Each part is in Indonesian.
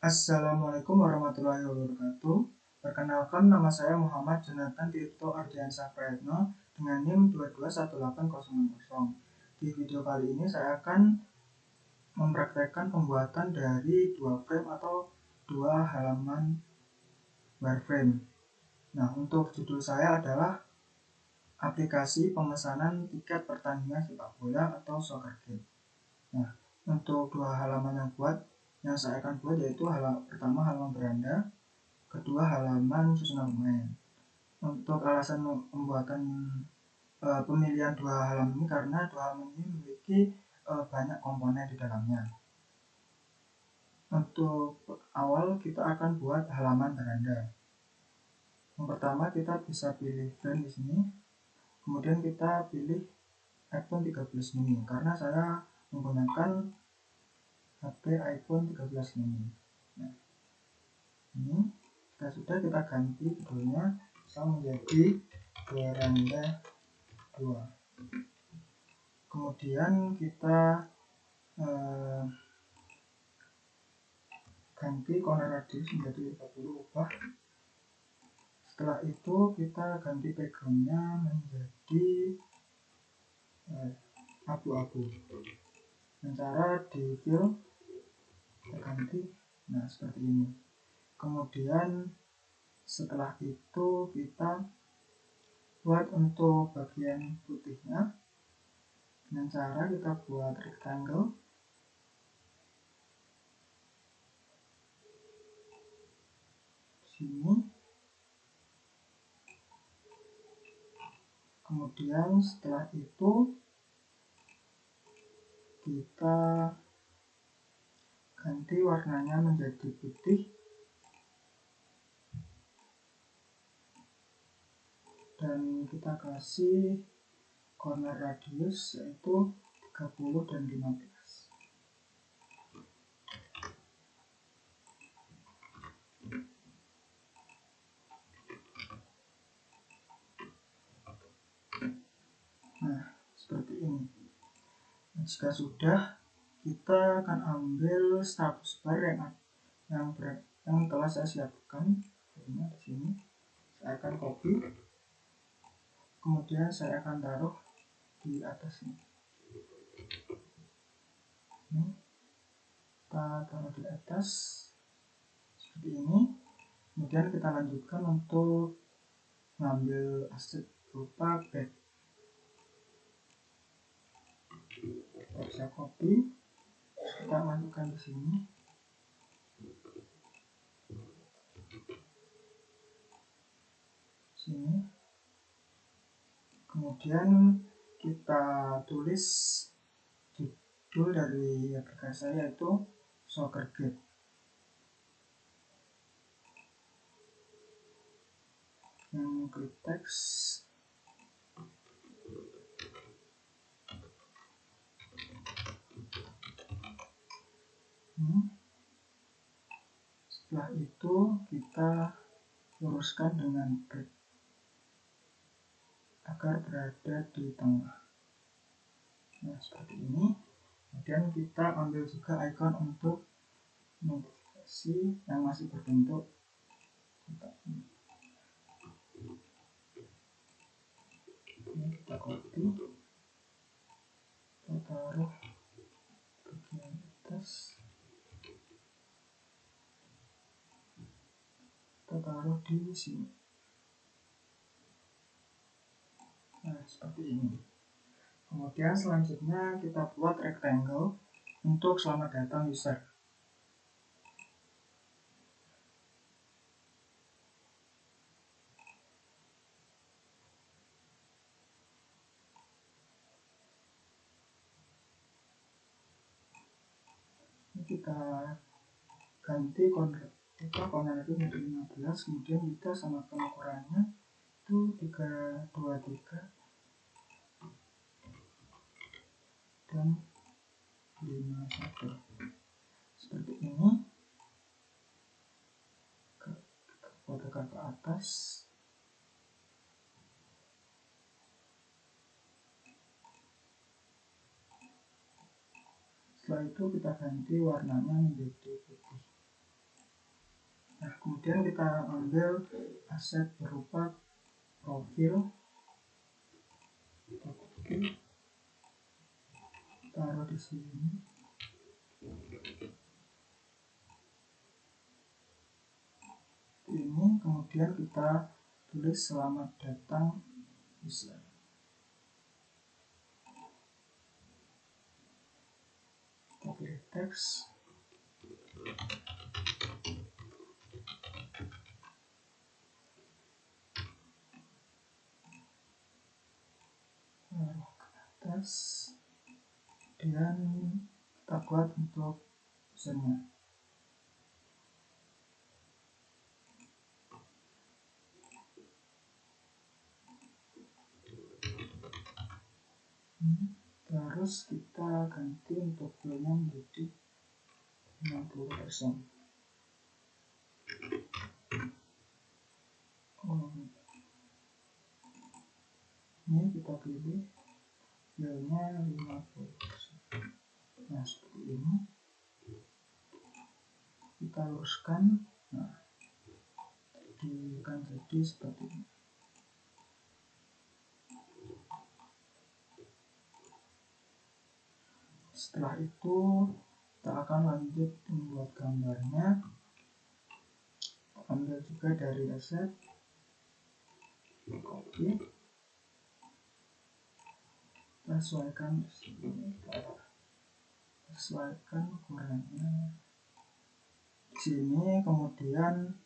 Assalamualaikum warahmatullahi wabarakatuh. Perkenalkan, nama saya Muhammad Jonathan Tirto Ardiansyah Prayatno dengan NIM 2218060. Di video kali ini saya akan mempraktekkan pembuatan dari dua frame atau dua halaman wireframe. Nah, untuk judul saya adalah aplikasi pemesanan tiket pertandingan sepak bola atau soccer game. Nah, untuk dua halaman yang saya akan buat yaitu pertama halaman beranda, kedua halaman susunan pemain. Untuk alasan pembuatan pemilihan dua halaman ini karena dua halaman ini memiliki banyak komponen di dalamnya. Untuk awal kita akan buat halaman beranda. Yang pertama kita bisa pilih frame di sini, kemudian kita pilih iPhone 13 mini karena saya menggunakan HP iPhone 13 mini. Nah, ini sudah kita ganti judulnya menjadi beranda 2. Kemudian kita ganti corner radius menjadi 40, ubah. Setelah itu kita ganti backgroundnya menjadi abu-abu. Dengan cara di fill kita ganti, nah seperti ini. Kemudian setelah itu kita buat untuk bagian putihnya dengan cara kita buat rectangle sini. Kemudian setelah itu kita ganti warnanya menjadi putih dan kita kasih corner radius yaitu 30 dan 15. Nah, seperti ini. Nah, jika sudah, kita akan ambil status bar yang telah saya siapkan. Di sini saya akan copy, kemudian saya akan taruh di atas ini. Kita taruh di atas seperti ini. Kemudian kita lanjutkan untuk mengambil aset berupa back. Kita bisa copy, kita masukkan di sini. Kemudian kita tulis judul dari aplikasi saya yaitu soccer game. Yang klik teks, setelah itu kita luruskan dengan break agar berada di tengah. Nah, seperti ini. Kemudian kita ambil juga icon untuk notifikasi yang masih berbentuk ini. Kita copy, kita taruh bagian atas, kita taruh di sini. Nah, seperti ini. Kemudian selanjutnya kita buat rectangle untuk selamat datang user. Ini kita ganti corner itu menjadi 15, kemudian kita samakan ukurannya itu 323 dan 51 seperti ini. Kita fotokan ke atas. Setelah itu kita ganti warnanya menjadi putih. Kemudian kita ambil aset berupa profil, taruh di sini. Ini kemudian kita tulis selamat datang user. Kita pilih teks. Taruh ke atas. Dan kita buat untuk usernya. Terus kita ganti untuk filenya menjadi 50%. Ini kita pilih filenya 50%. Nah, seperti ini. Kita luruskan. Nah, akan jadi seperti ini. Setelah itu kita akan lanjut membuat gambarnya. Ambil juga dari aset, copy, kita sesuaikan ukurannya di sini. Kemudian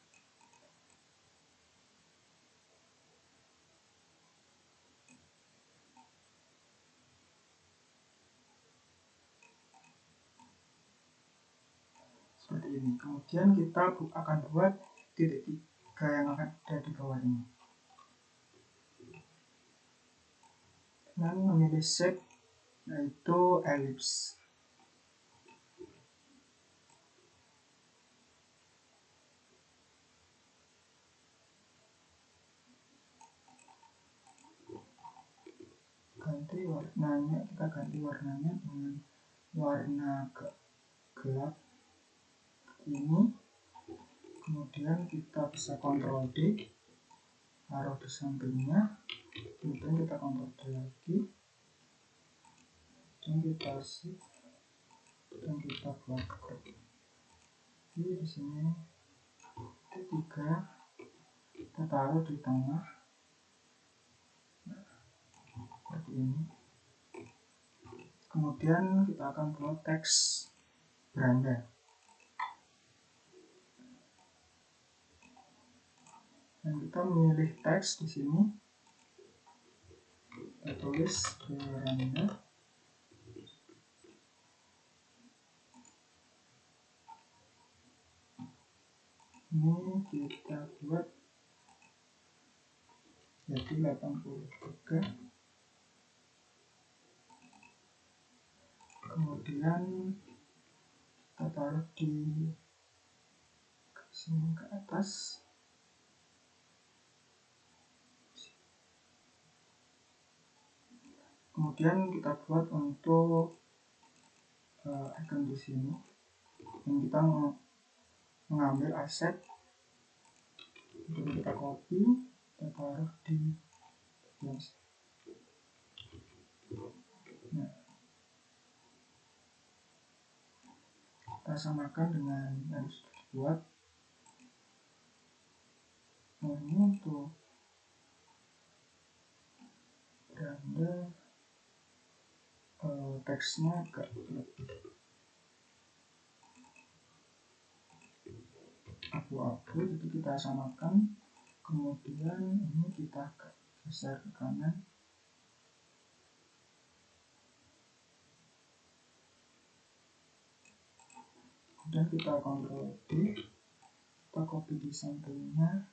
seperti ini. Kemudian kita akan buat titik 3 yang akan ada di bawah ini. Dan memilih shape yaitu ellipse. Kita ganti warnanya dengan warna gelap ini. Kemudian kita bisa Ctrl D, taruh di sampingnya. Kemudian kita Ctrl D lagi, dan kita shift, dan kita buat crop. Jadi di sini titik 3 kita taruh di tengah. Nah, seperti ini. Kemudian kita akan buat teks beranda. Dan kita memilih teks di sini. Kita tulis beranda. Ini kita buat jadi 83. Kemudian kita taruh di sini ke atas. Kemudian kita buat untuk icon di sini. Dan kita mengambil aset, kemudian kita copy, kita taruh di yes. Nah, kita samakan dengan yang sudah dibuat. Nah, ini untuk beranda teksnya agak lebih abu-abu, jadi kita samakan. Kemudian ini kita geser ke kanan. Kemudian kita Ctrl D, kita copy di sampingnya.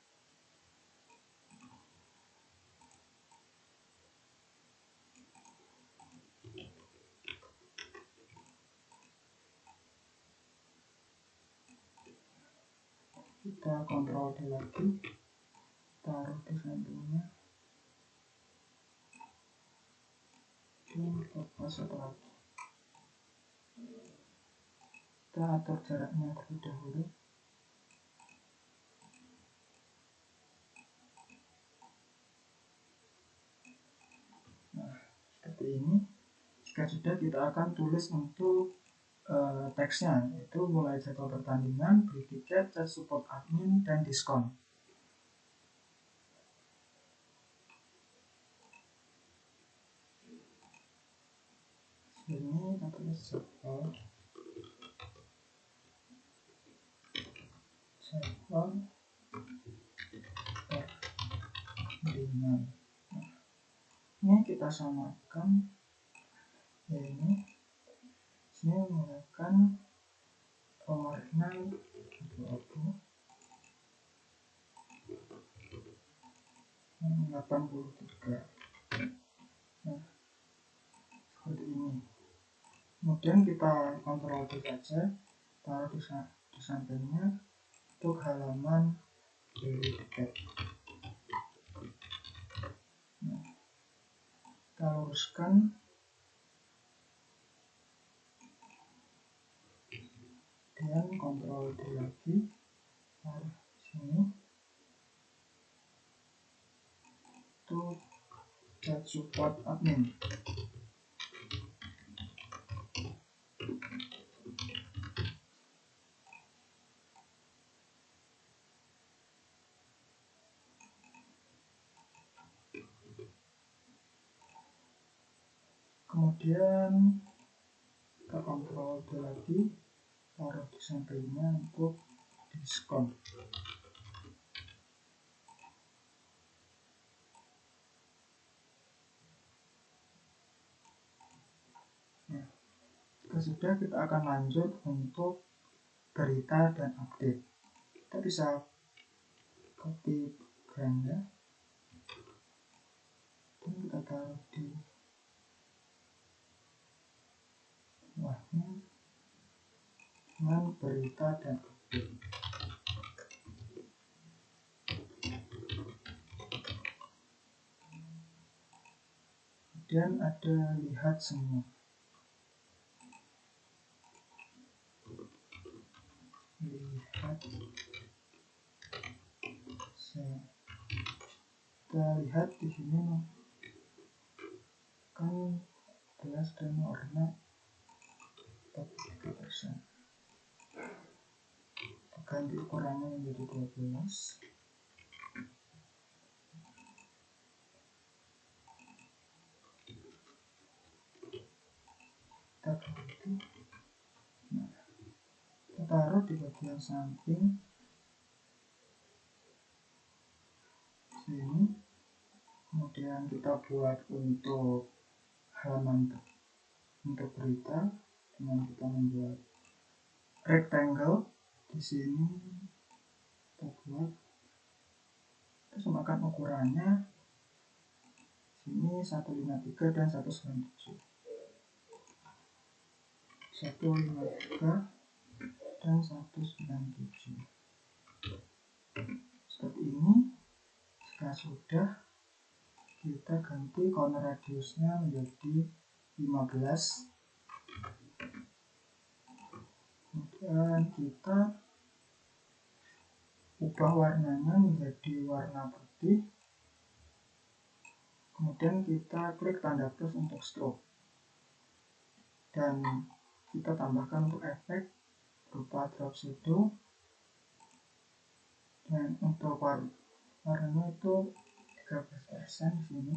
Kita Ctrl D lagi, taruh di sampingnya. Dan lepas satu lagi. Kita atur jaraknya terlebih dahulu. Jika sudah, kita akan tulis untuk teksnya, itu mulai jadwal pertandingan, beli tiket, chat support admin, dan diskon. Ini kita tulis jadwal pertandingan. Ini kita samakan, ini menggunakan pewarna abu-abu 83. Nah, seperti ini. Kemudian kita kontrol saja, taruh di sampingnya untuk halaman beli tiket. Nah, kita luruskan, dan kontrol D lagi, taruh sini untuk chat support admin. Kemudian kita kontrol D lagi, taruh di sampingnya untuk diskon. Nah, jika sudah, kita akan lanjut untuk berita dan update. Kita bisa copy background-nya dan kita taruh di bawahnya dengan berita dan update. Kemudian ada lihat semua. Kita lihat di sini kan jelas dan warna 43%. Kita ganti ukurannya menjadi 12. Kita ganti. Nah, kita taruh di bagian samping sini. Kemudian kita buat untuk halaman untuk berita dengan kita membuat rectangle di sini. Kita buat, kita samakan ukurannya. Sini 153 dan 197. 153 dan 197. Seperti ini. Jika sudah, kita ganti corner radiusnya menjadi 15. Kemudian kita ubah warnanya menjadi warna putih. Kemudian kita klik tanda plus untuk stroke, dan kita tambahkan untuk efek berupa drop shadow, dan untuk warnanya itu 13% di sini.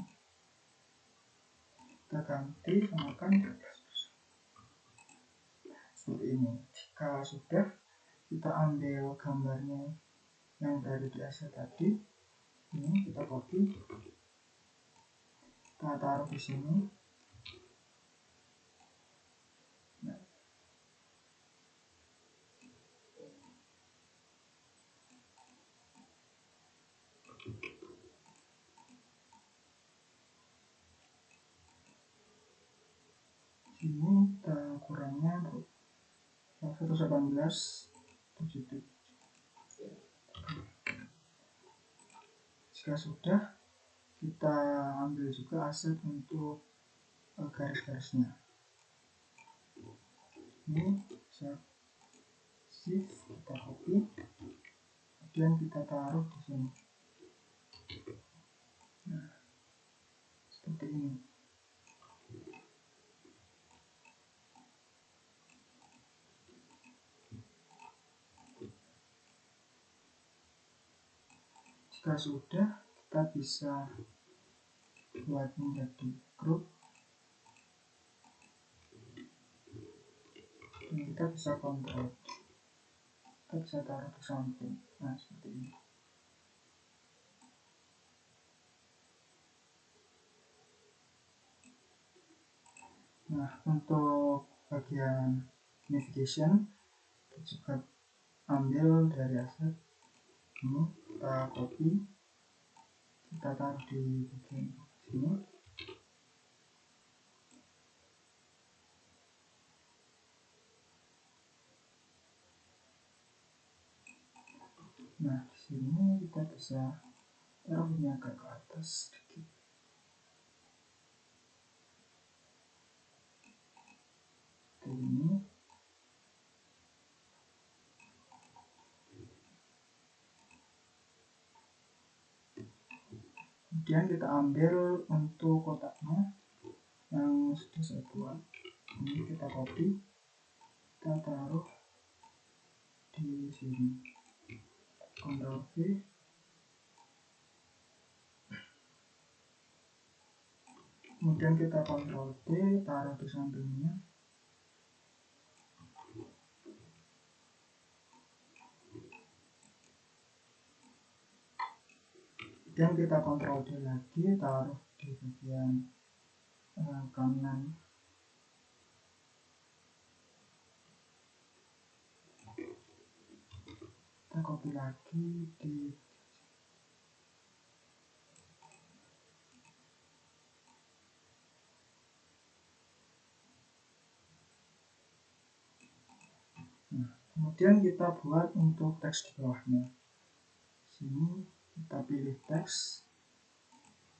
Kita ganti samakan 13%. Seperti ini. Jika sudah, kita ambil gambarnya yang berada di asset tadi. Ini kita copy, kita taruh di sini. Nah, ini kita ukurannya 118/77. Jika sudah, kita ambil juga aset untuk garis-garisnya. Ini bisa shift, kita copy, kemudian kita taruh di sini. Nah, seperti ini. Jika sudah, kita bisa buat menjadi grup dan kita bisa kontrol. Kita bisa taruh di samping. Nah, seperti ini. Nah, untuk bagian navigation kita juga ambil dari aset ini, kita copy, kita taruh di bagian sini. Nah, di sini kita bisa taruhnya agak ke atas sedikit. Ini. Kemudian kita ambil untuk kotaknya yang sudah saya buat. Ini kita copy, kita taruh di sini. Ctrl V. Kemudian kita Ctrl T, taruh di sampingnya. Kemudian kita Ctrl D lagi, taruh di bagian kanan. Kita copy lagi di kemudian kita buat untuk teks di bawahnya. Sini kita pilih teks,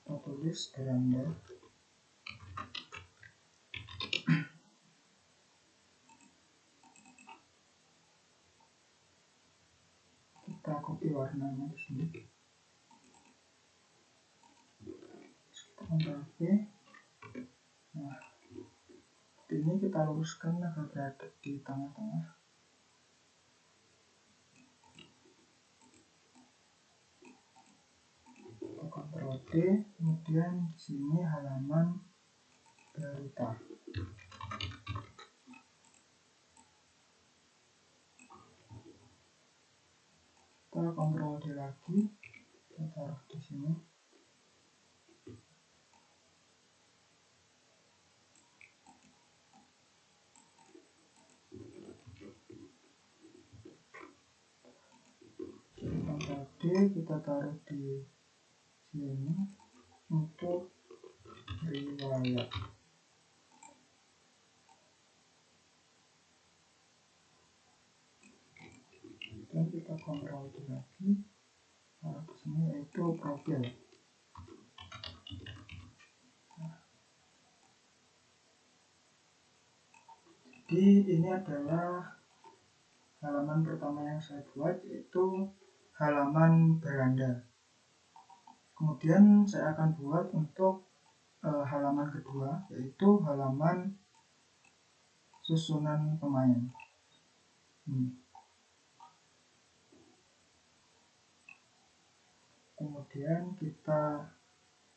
kita tulis beranda. Kita copy warnanya di sini. Ctrl V. Nah, ini kita luruskan agar berada di tengah-tengah. Ctrl D, kemudian di sini halaman berita. Kita Ctrl D lagi, kita taruh di sini. Ctrl D, kita taruh di sini untuk riwayat. Dan kita Ctrl D lagi, taruh di sini yaitu profil. Jadi ini adalah halaman pertama yang saya buat, yaitu halaman beranda. Kemudian saya akan buat untuk halaman kedua, yaitu halaman susunan pemain. Kemudian kita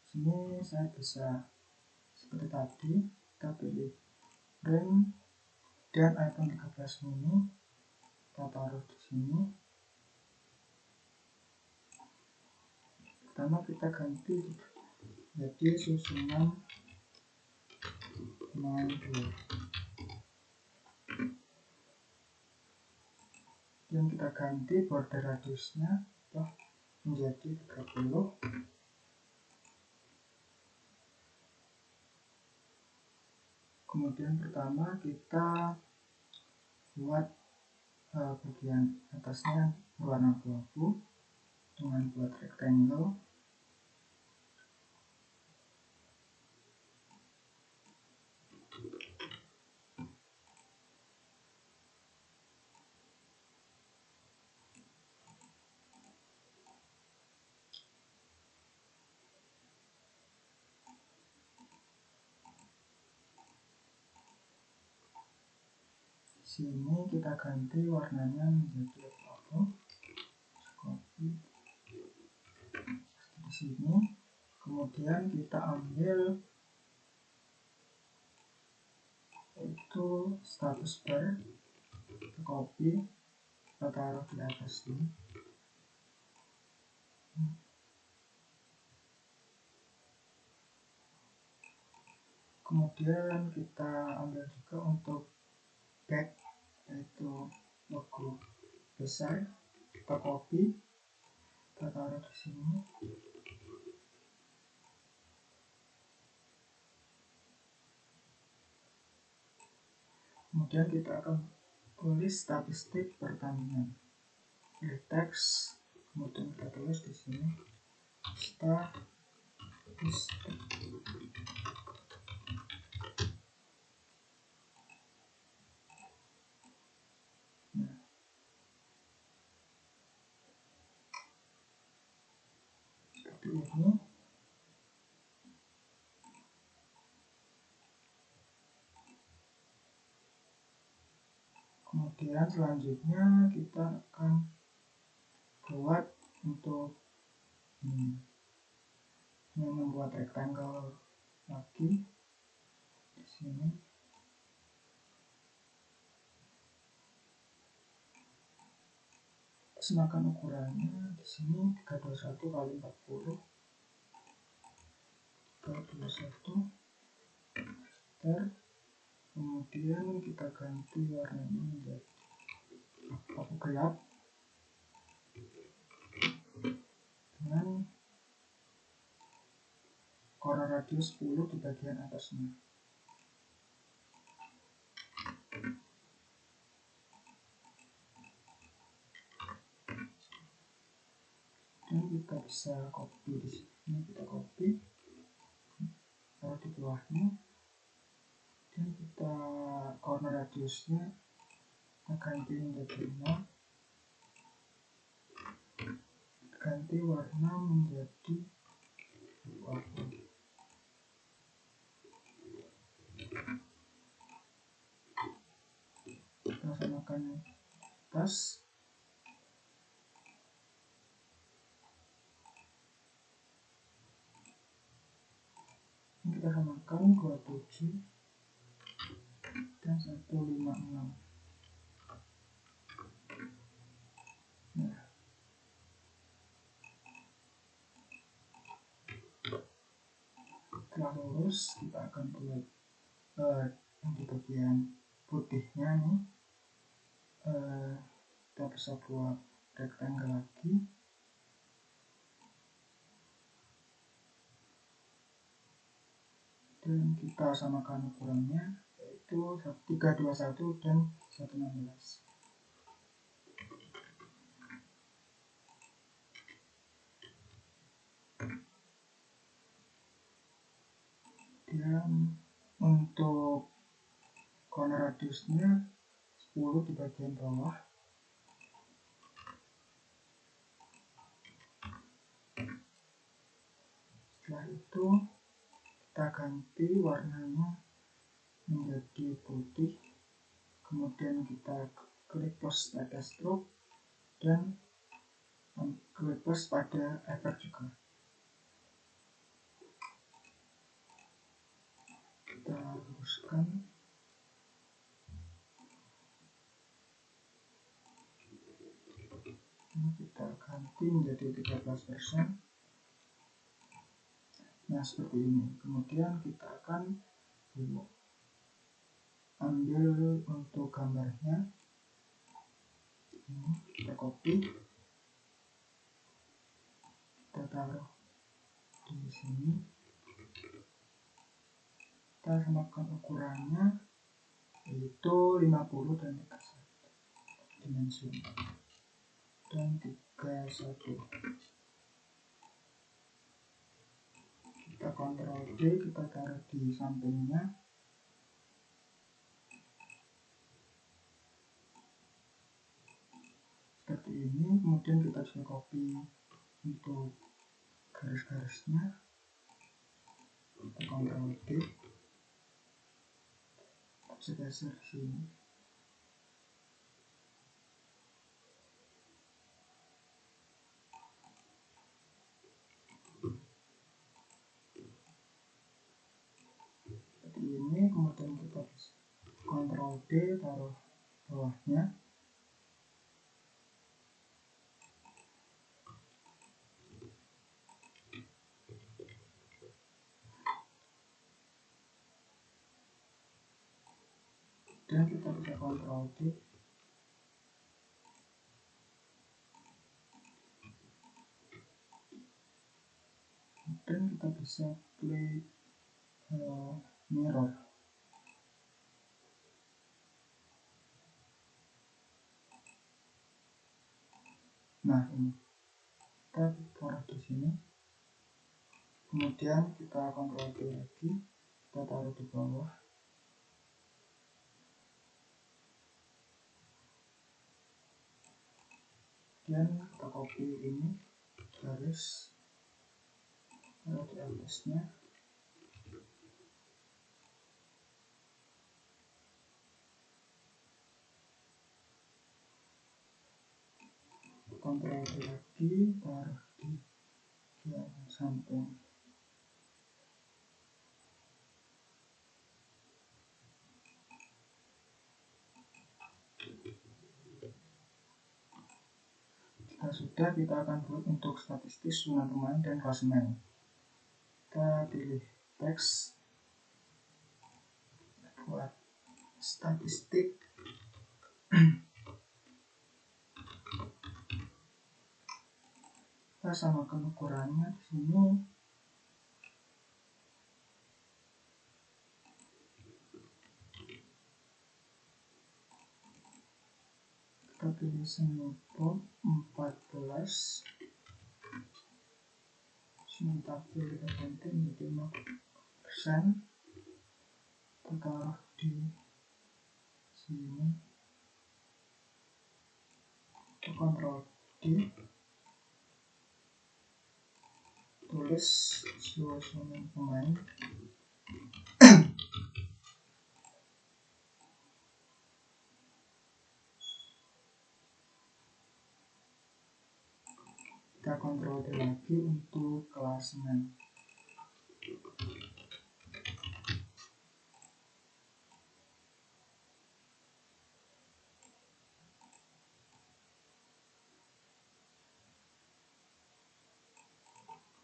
sini saya bisa seperti tadi, kita pilih frame dan icon 13 mini, kita taruh di sini. Pertama kita ganti jadi susunan pemain 2. Dan kita ganti border radiusnya menjadi 30. Kemudian pertama kita buat bagian atasnya berwarna abu-abu dengan buat rectangle. Sini kita ganti warnanya menjadi abu-abu. Copy. sini, kemudian kita ambil itu status bar, kita copy, kita taruh di atas sini. Kemudian kita ambil juga untuk back, yaitu logo besar, kita copy, kita taruh di sini. Kemudian kita akan tulis statistik pertandingan, teks, kemudian kita tulis di sini statistik. Nah, seperti ini. Kemudian selanjutnya kita akan buat untuk ini membuat rectangle lagi di sini. Semakan ukurannya di sini 321 kali 40, 321 kemudian kita ganti warnanya menjadi abu gelap dengan corner radius 10 di bagian atasnya. Dan kita bisa copy di sini, kita copy, taruh di bawahnya, dan kita corner radiusnya kita ganti menjadi 0, ganti warna menjadi abu. Kita samakan atas. Ini kita samakan 27 dan 156. Nah, setelah lurus kita akan buat yang di bagian putihnya nih, kita bisa buat rectangle lagi. Dan kita samakan ukurannya, yaitu 321 dan 116. Dan untuk corner radiusnya 10 di bagian bawah. Setelah itu kita ganti warnanya menjadi putih, kemudian kita klik plus pada stroke dan klik plus pada efek juga. Kita luruskan. Ini kita ganti menjadi 13%. Nah, seperti ini. Kemudian kita akan ambil untuk gambarnya. Ini kita copy, kita taruh di sini. Kita samakan ukurannya, yaitu 50 dan 31 dimensi dan 31. Kita Ctrl D, kita taruh di sampingnya. Seperti ini. Kemudian kita bisa copy untuk garis-garisnya. Kita Ctrl D, kita bisa geser di sini. Ctrl D, taruh bawahnya. Dan kita bisa Ctrl D. Dan kita bisa play mirror. Nah, ini kita taruh di sini. Kemudian kita Ctrl D lagi, kita taruh di bawah. Kemudian kita copy ini garis, taruh di atasnya. Ctrl D lagi, taruh di yang samping. Jika sudah, kita akan buat untuk statistik, jumlah pemain, dan klasemen. Kita pilih teks, buat statistik. Kita samakan ukurannya di sini. Kita pilih semibold 14. Sintaktil kita ganti menjadi 5%. Kita taruh di sini. Kita Ctrl D, tulis suasana pemain. Kita Ctrl D lagi untuk klasemen.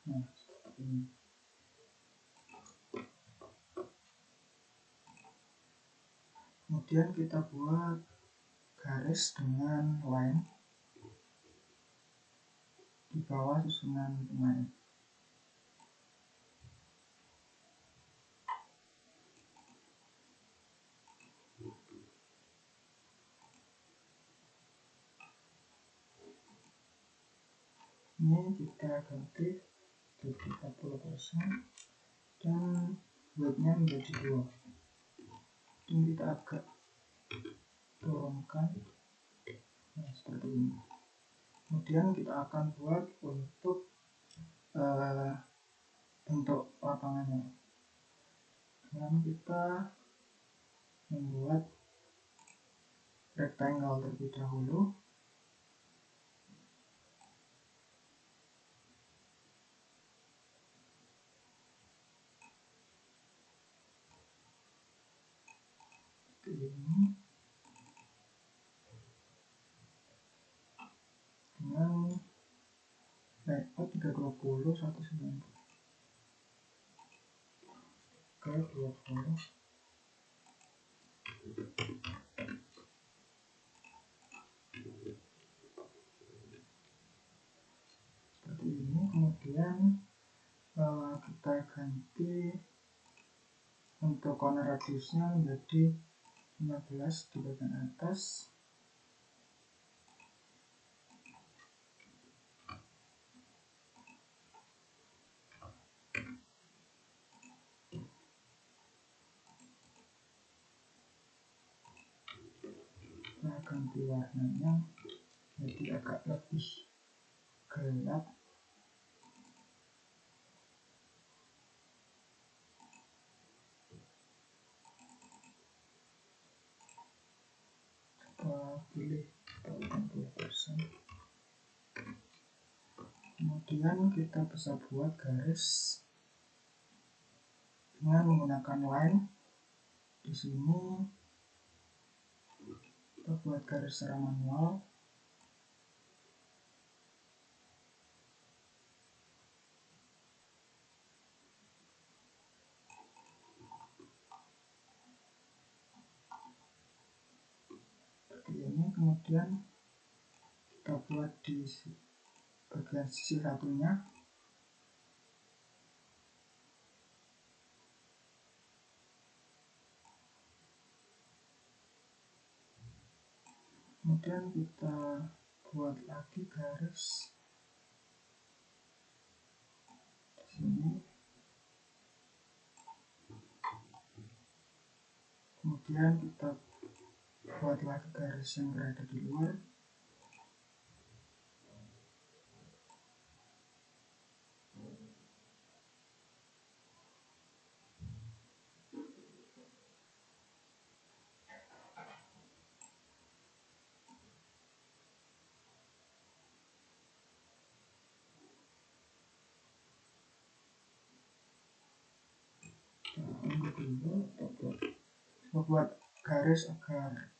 Nah, seperti ini. Kemudian kita buat garis dengan line di bawah susunan pemain. Ini kita ganti jadi 40% dan width-nya menjadi 2. Dan kita agak turunkan. Nah, seperti ini. Kemudian kita akan buat untuk bentuk lapangannya. Dan kita membuat rectangle terlebih dahulu. Ini dengan layout 320 190 ke 20. Seperti ini. Kemudian kita ganti untuk corner radiusnya menjadi 15 di bagian atas. Kita ganti warnanya jadi agak lebih gelap. Kita pilih 80%. Kemudian kita bisa buat garis dengan menggunakan line di sini. kita buat garis secara manual. Seperti ini, kemudian kita buat di bagian sisi satunya. Kemudian kita buat lagi garis di sini. Kemudian kita buat lagi garis yang berada di luar. Kita buat garis agar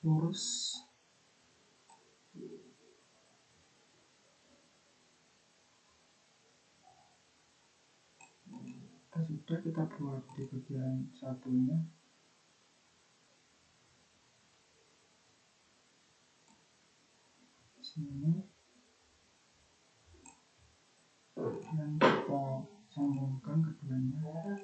lurus. Sudah, kita buat di bagian satunya. Sini. Dan kita sambungkan keduanya.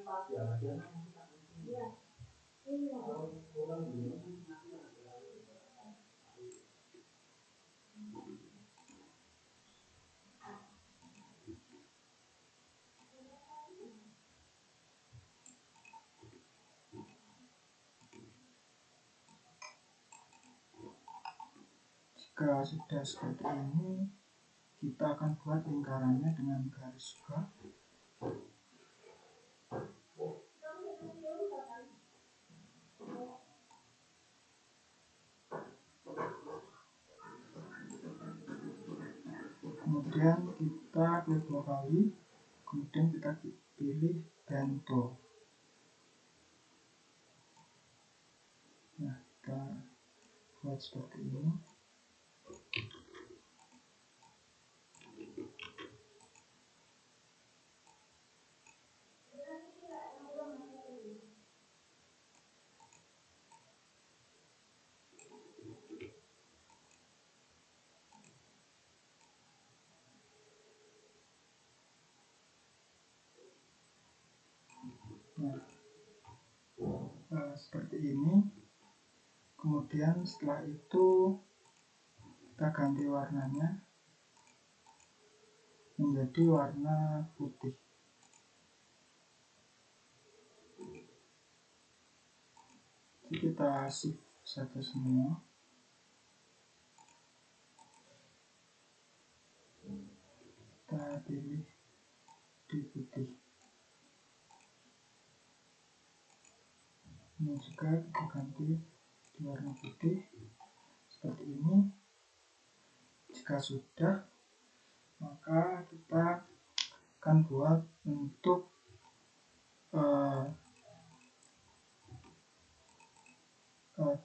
Jika sudah seperti ini, kita akan buat lingkarannya dengan garis juga. Kemudian kita klik 2 kali, kemudian kita pilih bento. Nah, kita buat seperti ini. Nah, seperti ini. Kemudian setelah itu kita ganti warnanya menjadi warna putih. Jadi kita shift saja semua. Kita pilih di putih. Ini juga kita ganti di warna putih seperti ini. Jika sudah, maka kita akan buat untuk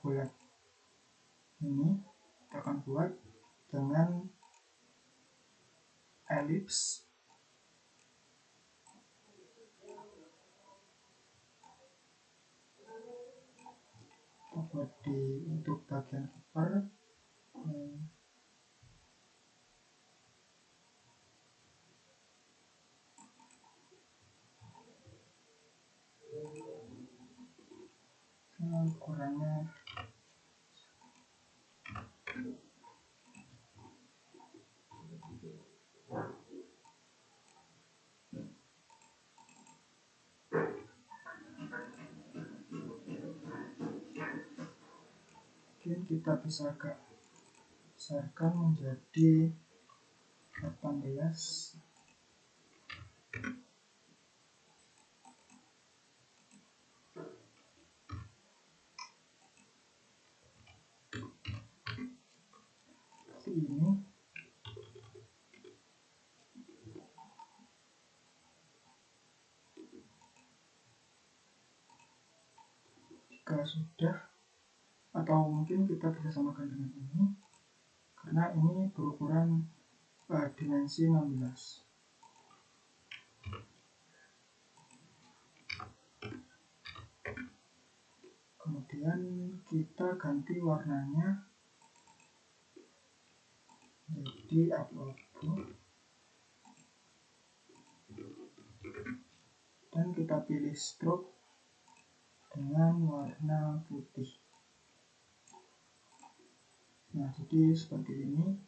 bulat ini. Kita akan buat dengan elips. Kita buat untuk bagian upper. Ukurannya mungkin kita bisa agak besarkan menjadi 18. Seperti ini. Jika sudah, atau mungkin kita bisa samakan dengan ini karena ini berukuran dimensi 16. Kemudian kita ganti warnanya jadi abu-abu dan kita pilih stroke dengan warna putih. Nah, jadi seperti ini.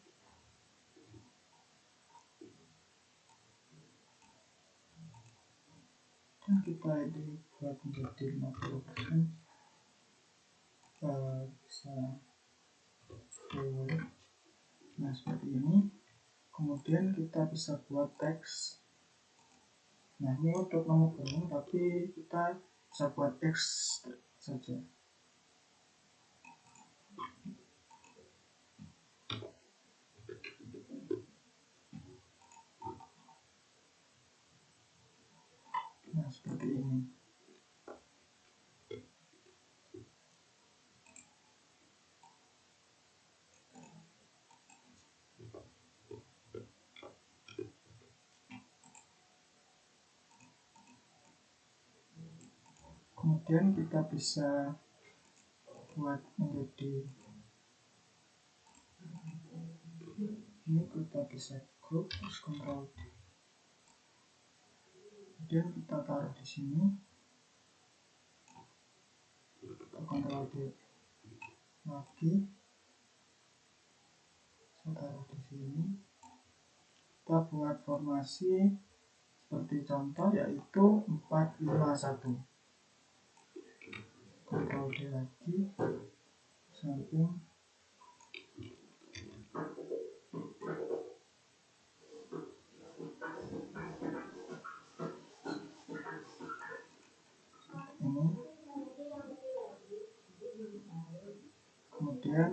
Dan kita ini buat menjadi 50%, bisa full. Nah, seperti ini. Kemudian kita bisa buat teks. Nah, ini untuk nomor gunung, tapi kita bisa buat X saja. Nah, seperti ini. Kemudian kita bisa buat menjadi ini, kita bisa group terus Ctrl D. Kemudian kita taruh di sini, kita Ctrl D lagi, saya taruh di sini. Kita buat formasi seperti contoh, yaitu 451. Ctrl D lagi, samping. Ini. Kemudian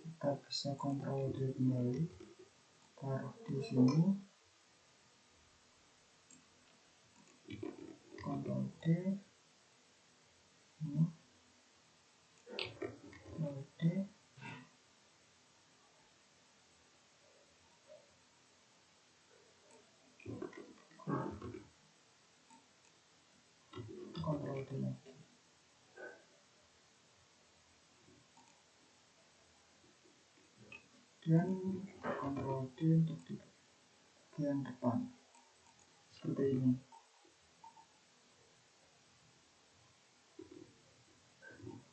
kita bisa Ctrl D kembali, taruh di sini, Ctrl D, ini, Ctrl D, Ctrl D lagi. Dan Ctrl D untuk di bagian depan seperti ini.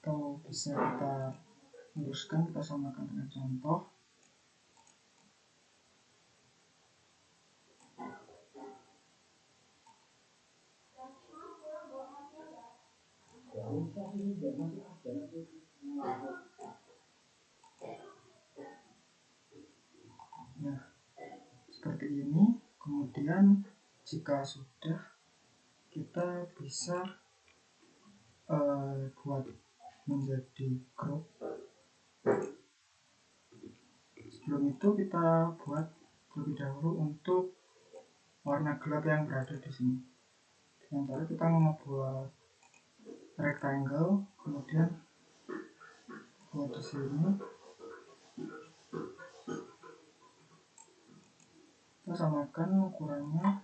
Atau bisa kita luruskan, kita samakan dengan contoh. Nah, seperti ini. Kemudian jika sudah, kita bisa buat menjadi group. Sebelum itu kita buat terlebih dahulu untuk warna gelap yang berada di sini. Dengan cara kita membuat rectangle, kemudian buat di sini. Kita samakan ukurannya.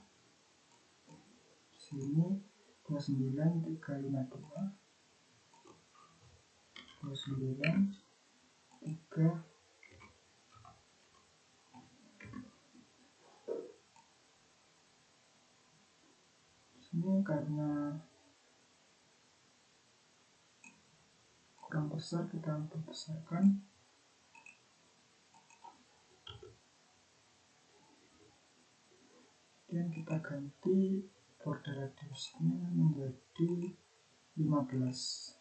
Sini 29352, 293. Sini karena kurang besar, kita lebih besarkan. Dan kita ganti border radiusnya menjadi 15.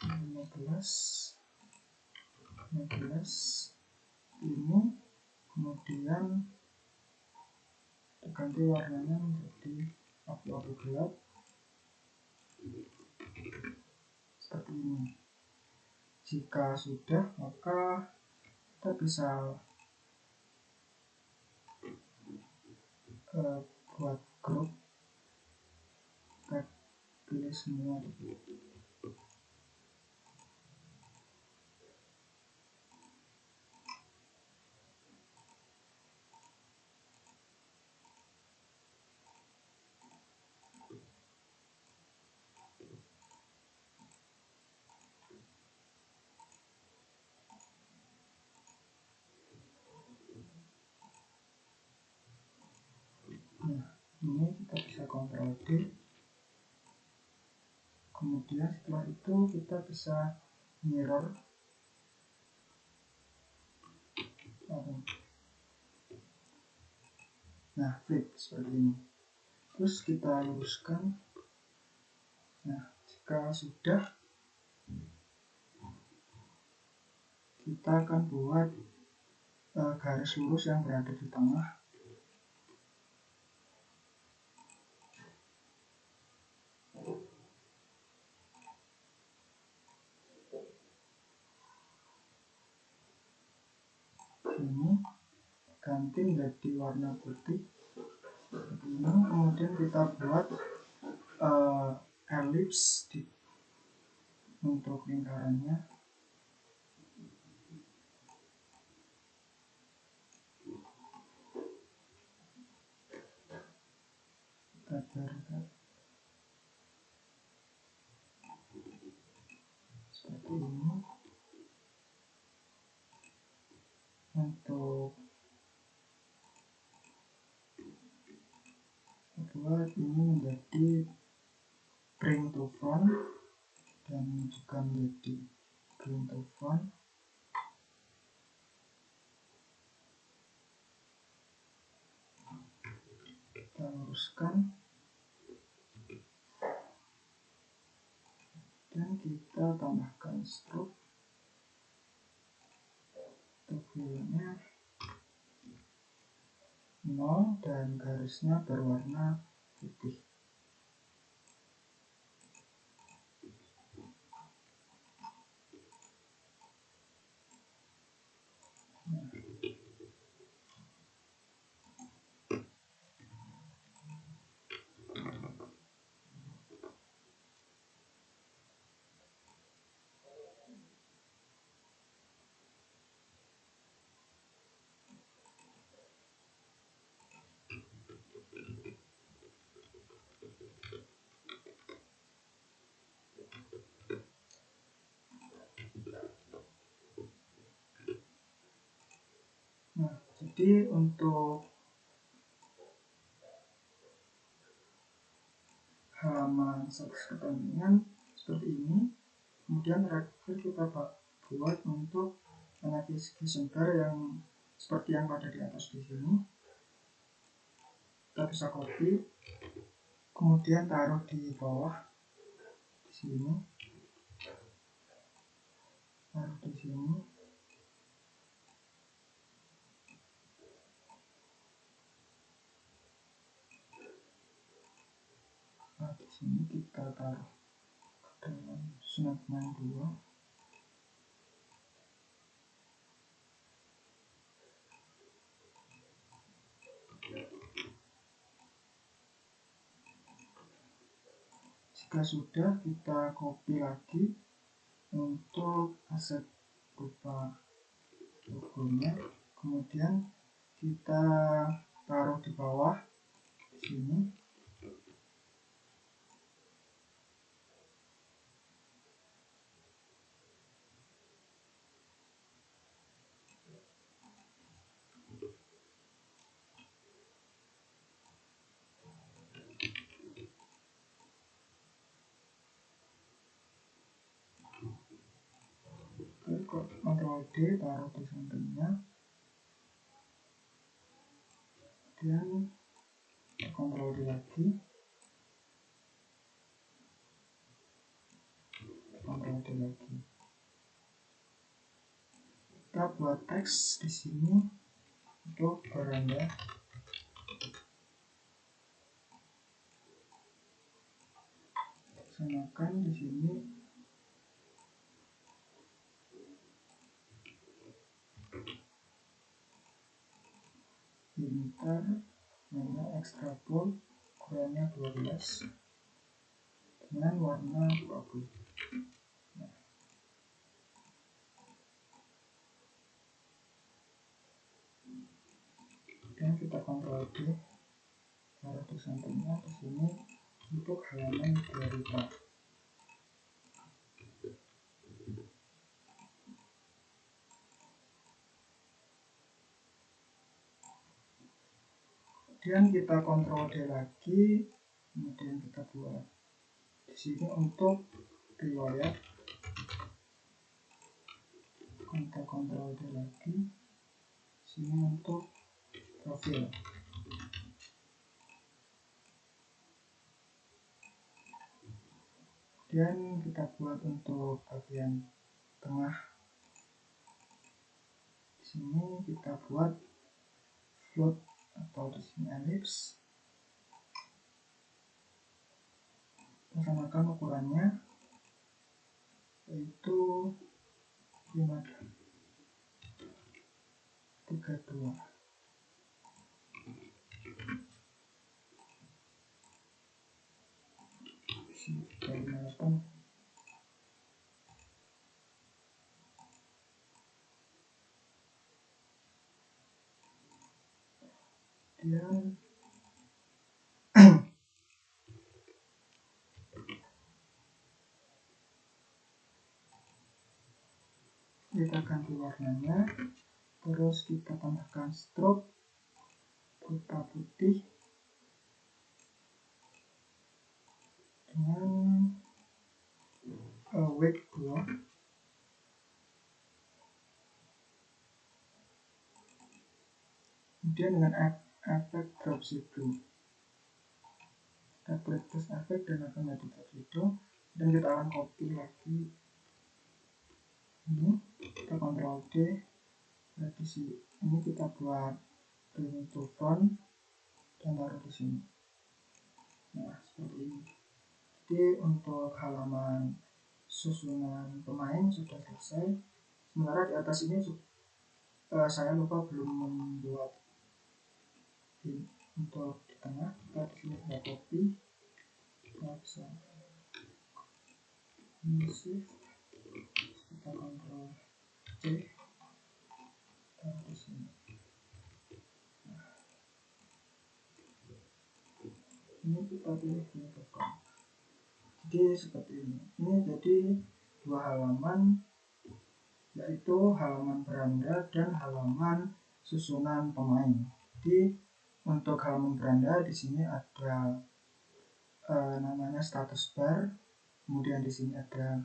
15 ini. Kemudian ganti warnanya menjadi abu-abu gelap seperti ini. Jika sudah, maka kita bisa buat group. Kita pilih semua. Nah, ini kita bisa Ctrl D. Kemudian setelah itu kita bisa mirror. Nah, flip seperti ini. Terus kita luruskan. Nah, jika sudah, kita akan buat garis lurus yang berada di tengah. Ini ganti menjadi warna putih seperti ini. Kemudian kita buat elips untuk lingkarannya. Kita garis seperti ini. Untuk buat ini menjadi bring to front dan juga menjadi bring to front. Kita luruskan dan kita tambahkan stroke untuk filenya 0 dan garisnya berwarna putih. Nah, jadi untuk halaman status pertandingan seperti ini. Kemudian terakhir kita buat untuk navigation bar yang seperti yang pada di atas di sini. Kita bisa copy, kemudian taruh di bawah di sini, taruh di sini. Nah, di sini kita taruh ke dalam snapman 2. Jika sudah, kita copy lagi untuk aset berupa logonya. Kemudian kita taruh di bawah di sini. Ctrl D, taruh di sampingnya, dan Ctrl D lagi, Ctrl D lagi. Kita buat teks di sini untuk beranda. Samakan di sini. Enter, namanya extra bold, ukurannya 12. dengan warna abu-abu. Dan kita Ctrl D, taruh di sampingnya di sini untuk halaman berita. Kemudian kita Ctrl D lagi, kemudian kita buat di sini untuk riwayat. Kita Ctrl D lagi, sini untuk profil. Kemudian kita buat untuk bagian tengah. Di sini kita buat float atau di sini ellipse. Kita samakan ukurannya yaitu 532. Kemudian kita ganti warnanya, terus kita tambahkan stroke purple putih dengan weight 2. Kemudian dengan efek drop shadow, kita klik plus efek dan akan menjadi drop shadow. Dan kita akan copy lagi ini, kita Ctrl D, di sini ini kita buat bring to front dan taruh di sini. Nah, seperti ini. Jadi untuk halaman susunan pemain sudah selesai. Sementara di atas ini saya lupa belum membuat ini. Untuk di tengah kita di sini bisa copy, kita bisa shift, kita Ctrl C, taruh di sini. Ini kita pilih bentukkan. Jadi seperti ini. Ini jadi dua halaman, yaitu halaman beranda dan halaman susunan pemain. Jadi untuk halaman beranda di sini ada namanya status bar, kemudian di sini ada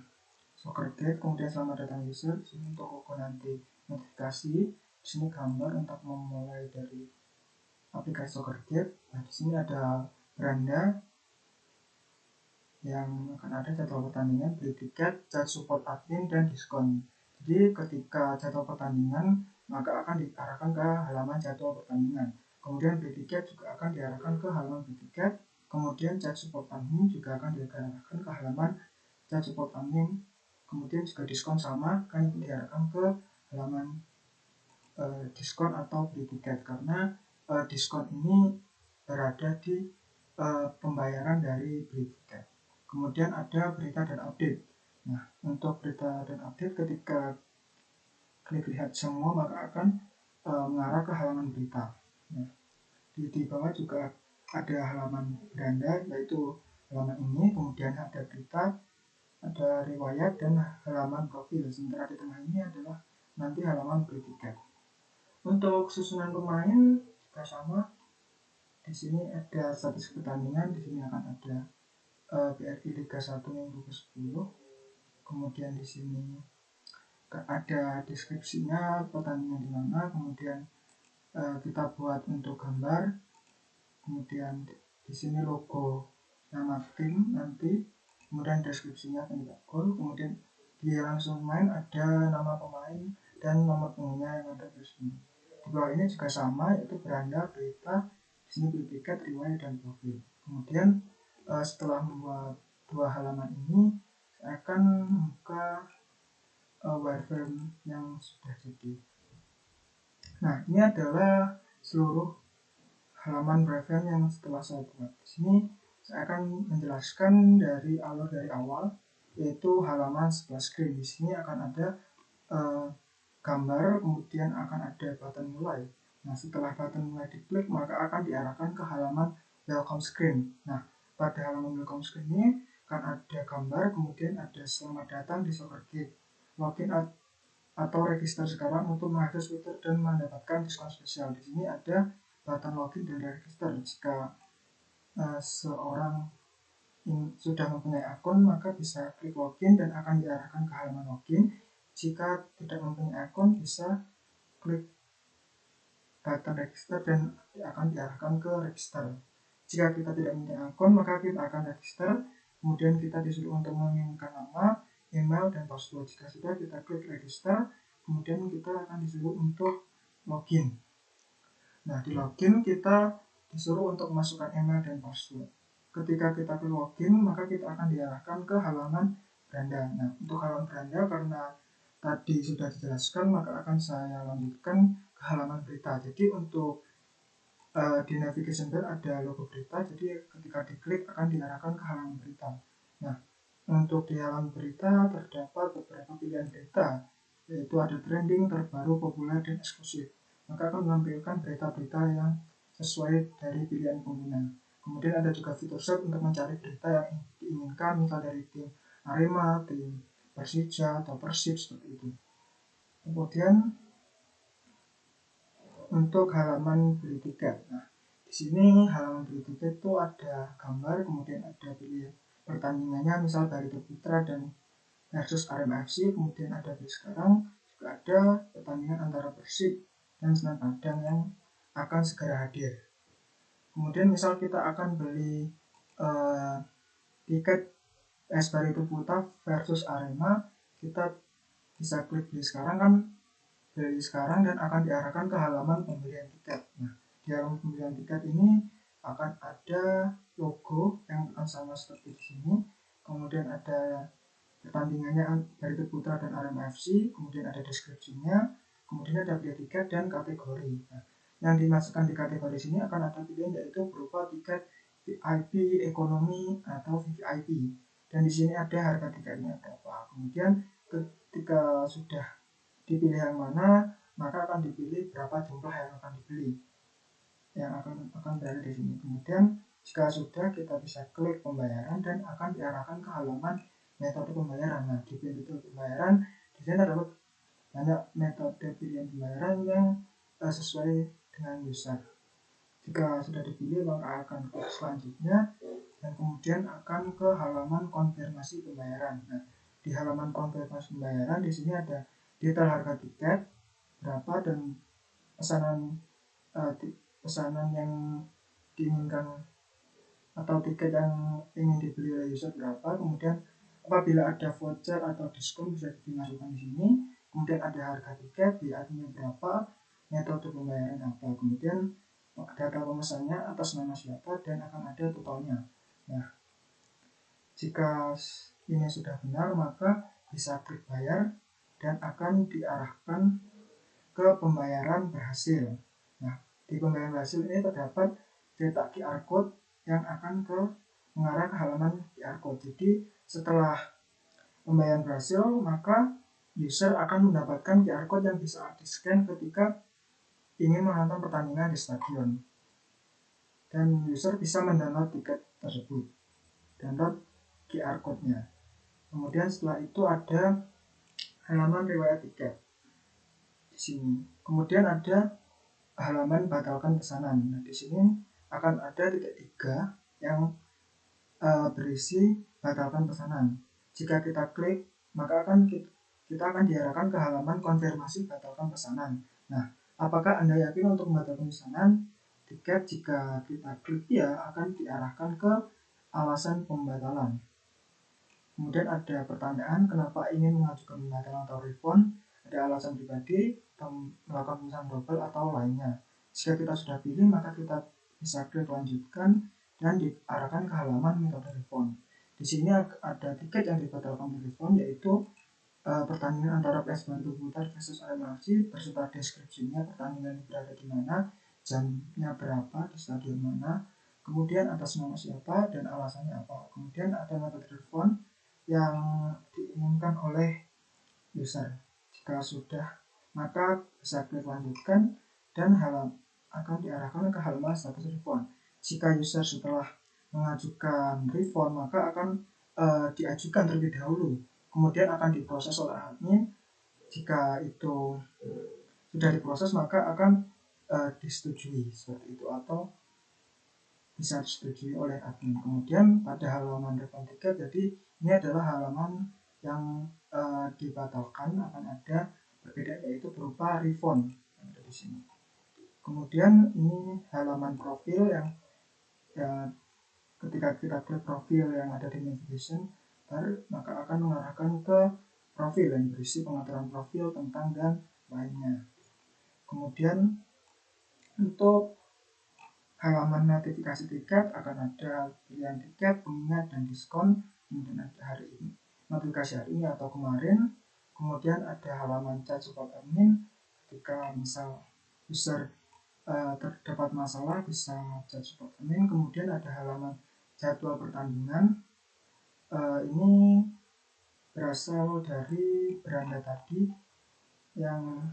soccer gate, kemudian selamat datang user, di sini untuk logo nanti notifikasi, di sini gambar untuk memulai dari aplikasi soccer gate. Nah, di sini ada beranda yang akan ada jadwal pertandingan, beli tiket, chat support admin, dan diskon. Jadi ketika jadwal pertandingan maka akan diarahkan ke halaman jadwal pertandingan. Kemudian beli tiket juga akan diarahkan ke halaman beli tiket. Kemudian chat support admin juga akan diarahkan ke halaman chat support admin. Kemudian juga diskon sama akan diarahkan ke halaman diskon atau beli tiket, karena diskon ini berada di pembayaran dari beli tiket. Kemudian ada berita dan update. Nah, untuk berita dan update ketika klik lihat semua maka akan mengarah ke halaman berita. Nah, di bawah juga ada halaman beranda, yaitu halaman ini, kemudian ada berita, ada riwayat, dan halaman profil. Sementara di tengah ini adalah nanti halaman beli tiket. Untuk susunan pemain juga sama. Di sini ada status pertandingan, di sini akan ada BRI Liga 1 minggu ke-10. Kemudian di sini ada deskripsinya pertandingan di mana, kemudian kita buat untuk gambar, kemudian di sini logo nama tim nanti, kemudian deskripsinya penyetak gol, kemudian di langsung main ada nama pemain dan nomor punggungnya yang ada di sini. Di bawah ini juga sama, yaitu beranda, berita, di sini beli tiket, riwayat, dan profil. Kemudian setelah membuat dua halaman ini, saya akan membuka wireframe yang sudah jadi. Nah, ini adalah seluruh halaman wireframe yang setelah saya buat. Di sini Saya akan menjelaskan dari awal, yaitu halaman sebelah screen. Di sini akan ada gambar, kemudian akan ada button mulai. Nah, setelah button mulai diklik, maka akan diarahkan ke halaman welcome screen. Nah, pada halaman welcome screen ini akan ada gambar, kemudian ada selamat datang di SoccerKit, login atau register sekarang untuk mengakses fitur dan mendapatkan diskon spesial. Di sini ada button login dan register. Jika seorang sudah mempunyai akun, maka bisa klik login dan akan diarahkan ke halaman login. Jika tidak mempunyai akun, bisa klik button register dan akan diarahkan ke register. Jika kita tidak mempunyai akun, maka kita akan register, kemudian kita disuruh untuk menginginkan nama, email, dan password. Jika sudah, kita klik register, kemudian kita akan disuruh untuk login. Nah, di login kita disuruh untuk memasukkan email dan password. Ketika kita klik login, maka kita akan diarahkan ke halaman beranda. Nah, untuk halaman beranda, karena tadi sudah dijelaskan, maka akan saya lanjutkan ke halaman berita. Jadi untuk di navigation bar ada logo berita, jadi ketika diklik akan diarahkan ke halaman berita. Nah, untuk di halaman berita terdapat beberapa pilihan berita, yaitu ada trending, terbaru, populer, dan eksklusif. Maka akan menampilkan berita-berita yang sesuai dari pilihan pengguna. Kemudian ada juga fitur search untuk mencari berita yang diinginkan, misal dari tim Arema, tim Persija, atau Persib, seperti itu. Kemudian untuk halaman beli tiket. Nah, di sini halaman beli tiket itu ada gambar, kemudian ada pilihan pertandingannya, misal Barito Putra dan versus Arema FC, kemudian ada beli sekarang, juga ada pertandingan antara Persib dan Senan Padang yang akan segera hadir. Kemudian misal kita akan beli tiket AS Barito Putra versus Arema, kita bisa klik beli sekarang kan, beli sekarang dan akan diarahkan ke halaman pembelian tiket. Nah, di halaman pembelian tiket ini akan ada logo yang akan sama seperti di sini, kemudian ada pertandingannya Barito Putra dan Arema FC, kemudian ada deskripsinya, kemudian ada pilihan tiket dan kategori. Nah, yang dimasukkan di kategori sini akan ada pilihan, yaitu berupa tiket VIP, ekonomi, atau VVIP. Dan di sini ada harga tiketnya berapa. Kemudian ketika sudah dipilih yang mana, maka akan dipilih berapa jumlah yang akan dibeli, yang akan berada di sini. Kemudian jika sudah, kita bisa klik pembayaran dan akan diarahkan ke halaman metode pembayaran. Nah, di metode pembayaran di sini terdapat banyak metode pilihan pembayaran yang sesuai dengan user. Jika sudah dipilih, maka akan klik selanjutnya dan kemudian akan ke halaman konfirmasi pembayaran. Nah, di halaman konfirmasi pembayaran di sini ada detail harga tiket berapa dan pesanan yang diinginkan atau tiket yang ingin dibeli oleh user berapa. Kemudian apabila ada voucher atau diskon bisa dimasukkan di sini. Kemudian ada harga tiket, biayanya berapa, metode pembayaran apa, kemudian data pemesannya atas nama siapa, dan akan ada totalnya. Nah, jika ini sudah benar, maka bisa klik bayar dan akan diarahkan ke pembayaran berhasil. Nah, di pembayaran berhasil ini terdapat cetak QR code yang akan mengarah ke halaman QR code. Jadi setelah pembayaran berhasil, maka user akan mendapatkan QR code yang bisa di-scan ketika ingin menonton pertandingan di stadion. Dan user bisa mendownload tiket tersebut, download QR code-nya. Kemudian setelah itu ada halaman riwayat tiket di sini. Kemudian ada halaman batalkan pesanan. Nah, di sini akan ada titik 3 yang berisi batalkan pesanan. Jika kita klik, maka kita akan diarahkan ke halaman konfirmasi batalkan pesanan. Nah, apakah Anda yakin untuk membatalkan pesanan tiket? Jika kita klik ya, akan diarahkan ke alasan pembatalan. Kemudian ada pertanyaan, kenapa ingin mengajukan pembatalan atau refund, ada alasan pribadi, melakukan pemesanan double atau lainnya. Jika kita sudah pilih, maka kita bisa klik lanjutkan dan diarahkan ke halaman metode refund. Di sini ada tiket yang dibatalkan refund, yaitu pertandingan antara PS Barito Putra versus Arema FC beserta deskripsinya, pertandingan berada di mana, jamnya berapa, di stadion mana, kemudian atas nama siapa dan alasannya apa. Kemudian ada metode refund yang diinginkan oleh user. Jika sudah, maka bisa klik lanjutkan dan akan diarahkan ke halaman status refund. Jika user setelah mengajukan refund, maka akan diajukan terlebih dahulu, kemudian akan diproses oleh admin. Jika itu sudah diproses, maka akan disetujui seperti itu, atau bisa disetujui oleh admin. Kemudian pada halaman refund tiket, jadi ini adalah halaman yang dibatalkan, akan ada berbeda, yaitu berupa refund yang ada di sini. Kemudian ini halaman profil yang ketika kita klik profil yang ada di navigation bar, maka akan mengarahkan ke profil yang berisi pengaturan profil, tentang dan lainnya. Kemudian untuk halaman notifikasi tiket akan ada pilihan tiket, pengingat, dan diskon. Kemudian ada hari ini, notifikasi hari ini atau kemarin. Kemudian ada halaman chat support admin, ketika misal user terdapat masalah bisa chat support admin. Kemudian ada halaman jadwal pertandingan, ini berasal dari beranda tadi yang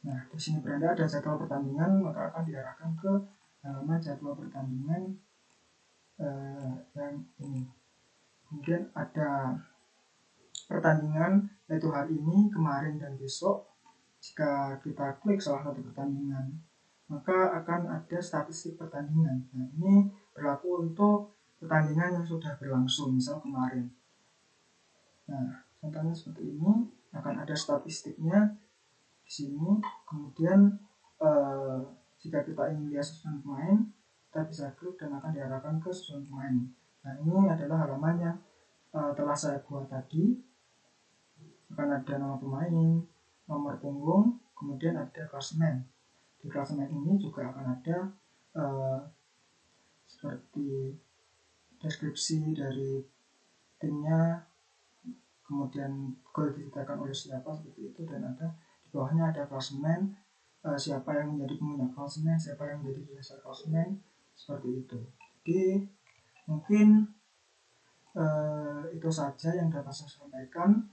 di sini beranda ada jadwal pertandingan, maka akan diarahkan ke halaman jadwal pertandingan yang ini. Kemudian ada pertandingan, yaitu hari ini, kemarin, dan besok. Jika kita klik salah satu pertandingan, maka akan ada statistik pertandingan. Nah, ini berlaku untuk pertandingan yang sudah berlangsung, misal kemarin. Nah, contohnya seperti ini, akan ada statistiknya di sini. Kemudian jika kita ingin lihat susunan pemain, kita bisa klik dan akan diarahkan ke susunan pemain. Nah, ini adalah halaman yang telah saya buat tadi. Akan ada nama pemain, nomor punggung, kemudian ada klasemen. Di klasemen ini juga akan ada seperti deskripsi dari timnya, kemudian gol diciptakan oleh siapa, seperti itu. Dan ada di bawahnya ada klasemen, siapa yang menjadi pemenang klasemen, siapa yang menjadi dasar klasemen, seperti itu. Jadi mungkin itu saja yang dapat saya sampaikan.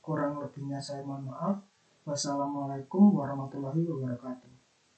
Kurang lebihnya saya mohon maaf. Wassalamualaikum warahmatullahi wabarakatuh.